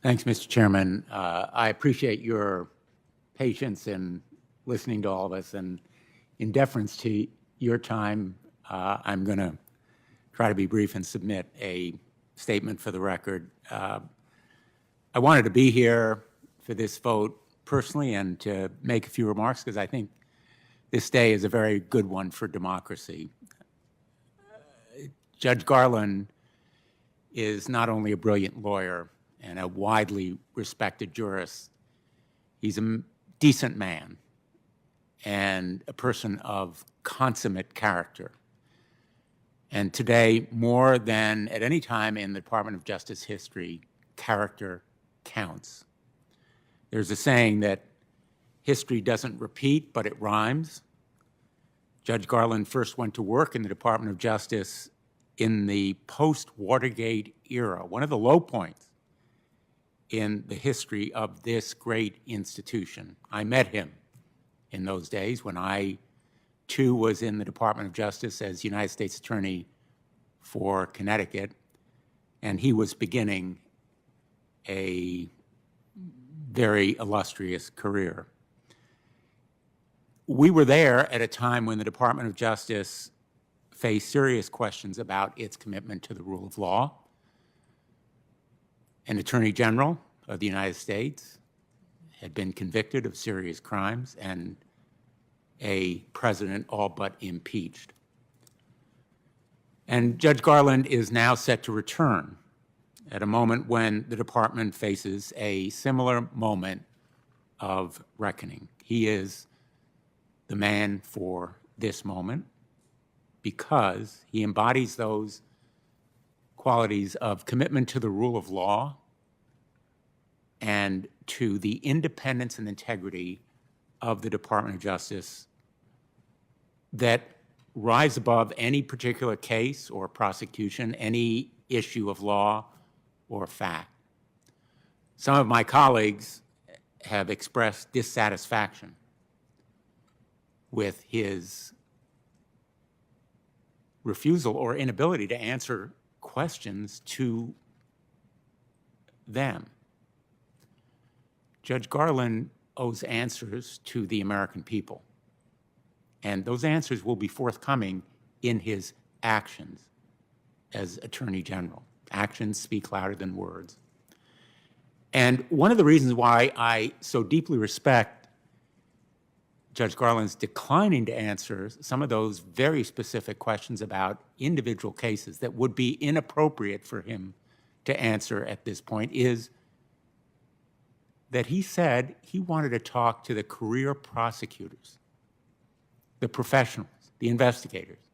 Thanks, Mr. Chairman. I appreciate your patience in listening to all of us, and in deference to your time, I'm going to try to be brief and submit a statement for the record. I wanted to be here for this vote personally and to make a few remarks because I think this day is a very good one for democracy. Judge Garland is not only a brilliant lawyer and a widely respected jurist, he's a decent man and a person of consummate character. And today, more than at any time in the Department of Justice history, character counts. There's a saying that history doesn't repeat, but it rhymes. Judge Garland first went to work in the Department of Justice in the post-Watergate era, one of the low points in the history of this great institution. I met him in those days when I, too, was in the Department of Justice as United States Attorney for Connecticut, and he was beginning a very illustrious career. We were there at a time when the Department of Justice faced serious questions about its commitment to the rule of law. An Attorney General of the United States had been convicted of serious crimes, and a president all but impeached. And Judge Garland is now set to return at a moment when the department faces a similar moment of reckoning. He is the man for this moment because he embodies those qualities of commitment to the rule of law and to the independence and integrity of the Department of Justice that rise above any particular case or prosecution, any issue of law or fact. Some of my colleagues have expressed dissatisfaction with his refusal or inability to answer questions to them. Judge Garland owes answers to the American people, and those answers will be forthcoming in his actions as Attorney General. Actions speak louder than words. And one of the reasons why I so deeply respect Judge Garland's declining to answer some of those very specific questions about individual cases that would be inappropriate for him to answer at this point is that he said he wanted to talk to the career prosecutors, the professionals, the investigators,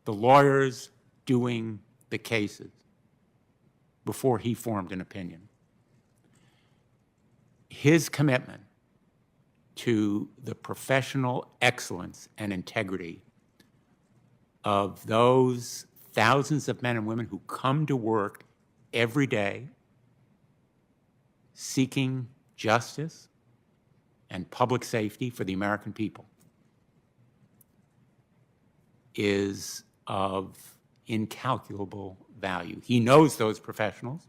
the lawyers doing the cases before he formed an opinion. His commitment to the professional excellence and integrity of those thousands of men and women who come to work every day seeking justice and public safety for the American people is of incalculable value. He knows those professionals,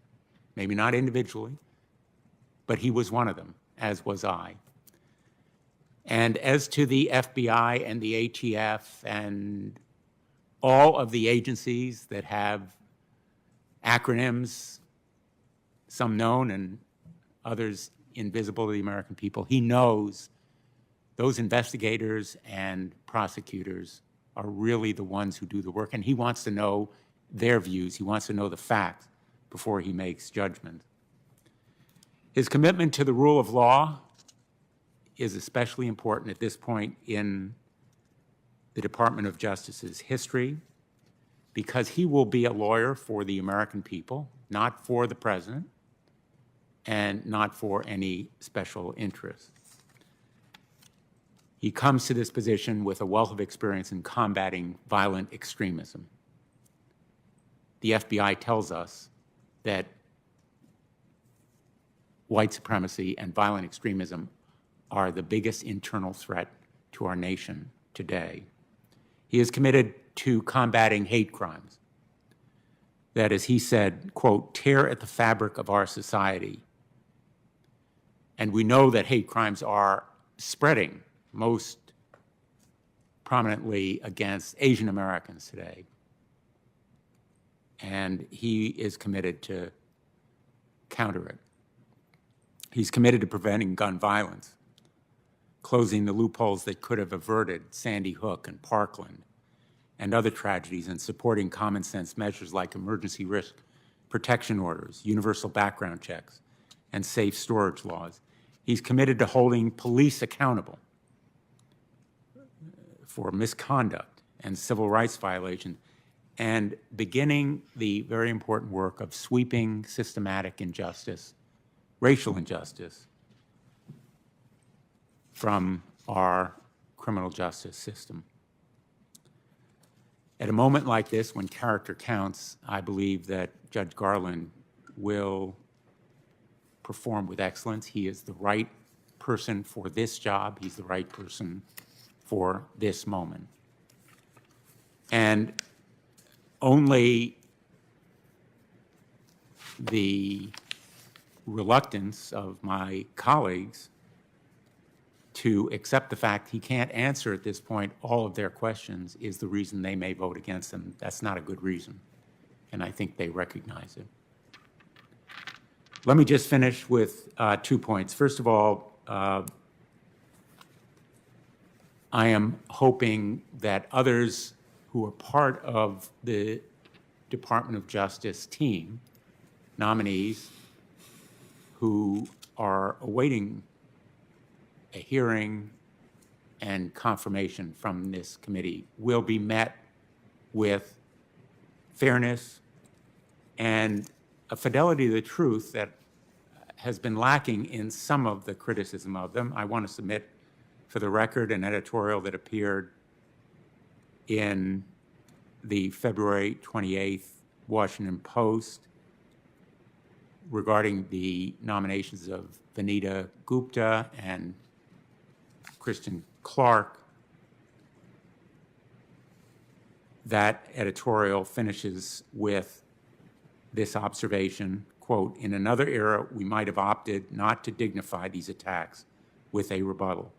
maybe not individually, but he was one of them, as was I. And as to the FBI and the ATF and all of the agencies that have acronyms, some known and others invisible to the American people, he knows those investigators and prosecutors are really the ones who do the work, and he wants to know their views. He wants to know the facts before he makes judgment. His commitment to the rule of law is especially important at this point in the Department of Justice's history because he will be a lawyer for the American people, not for the president, and not for any special interest. He comes to this position with a wealth of experience in combating violent extremism. The FBI tells us that white supremacy and violent extremism are the biggest internal threat to our nation today. He is committed to combating hate crimes that, as he said, quote, tear at the fabric of our society And we know that hate crimes are spreading most prominently against Asian Americans today. And he is committed to counter it. He's committed to preventing gun violence, closing the loopholes that could have averted Sandy Hook and Parkland and other tragedies, and supporting common sense measures like emergency risk protection orders, universal background checks, and safe storage laws. He's committed to holding police accountable for misconduct and civil rights violations, and beginning the very important work of sweeping systematic injustice, racial injustice, from our criminal justice system. At a moment like this, when character counts, I believe that Judge Garland will perform with excellence. He is the right person for this job. He's the right person for this moment. And only the reluctance of my colleagues to accept the fact he can't answer at this point all of their questions is the reason they may vote against him. That's not a good reason, and I think they recognize it. Let me just finish with 2 points. First of all, I am hoping that others who are part of the Department of Justice team, nominees who are awaiting a hearing and confirmation from this committee, will be met with fairness and a fidelity to the truth that has been lacking in some of the criticism of them. I want to submit for the record an editorial that appeared in the February 28th Washington Post regarding the nominations of Vanita Gupta and Christian Clark. That editorial finishes with this observation, quote, "In another era, we might have opted not to dignify these attacks with a rebuttal.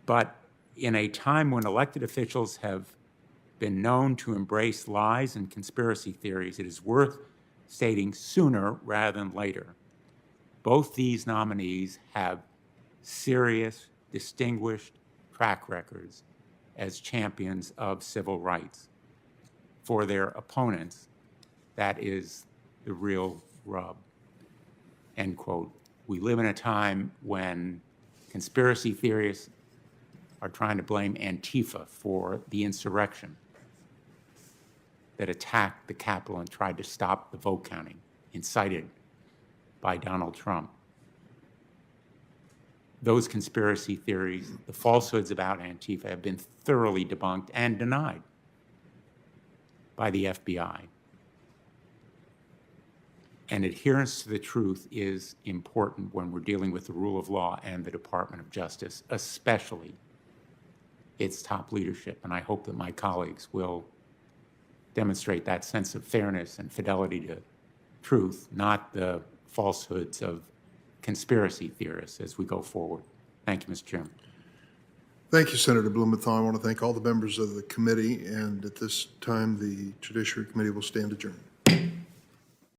But in a time when elected officials have been known to embrace lies and conspiracy theories, it is worth stating sooner rather than later. Both these nominees have serious, distinguished track records as champions of civil rights. For their opponents, that is the real rub." End quote. We live in a time when conspiracy theorists are trying to blame Antifa for the insurrection that attacked the Capitol and tried to stop the vote counting, incited by Donald Trump. Those conspiracy theories, the falsehoods about Antifa, have been thoroughly debunked and denied by the FBI. And adherence to the truth is important when we're dealing with the rule of law and the Department of Justice, especially its top leadership. And I hope that my colleagues will demonstrate that sense of fairness and fidelity to truth, not the falsehoods of conspiracy theorists as we go forward. Thank you, Mr. Chairman. Thank you, Senator Blumenthal. I want to thank all the members of the committee, and at this time, the Judiciary Committee will stand adjourned.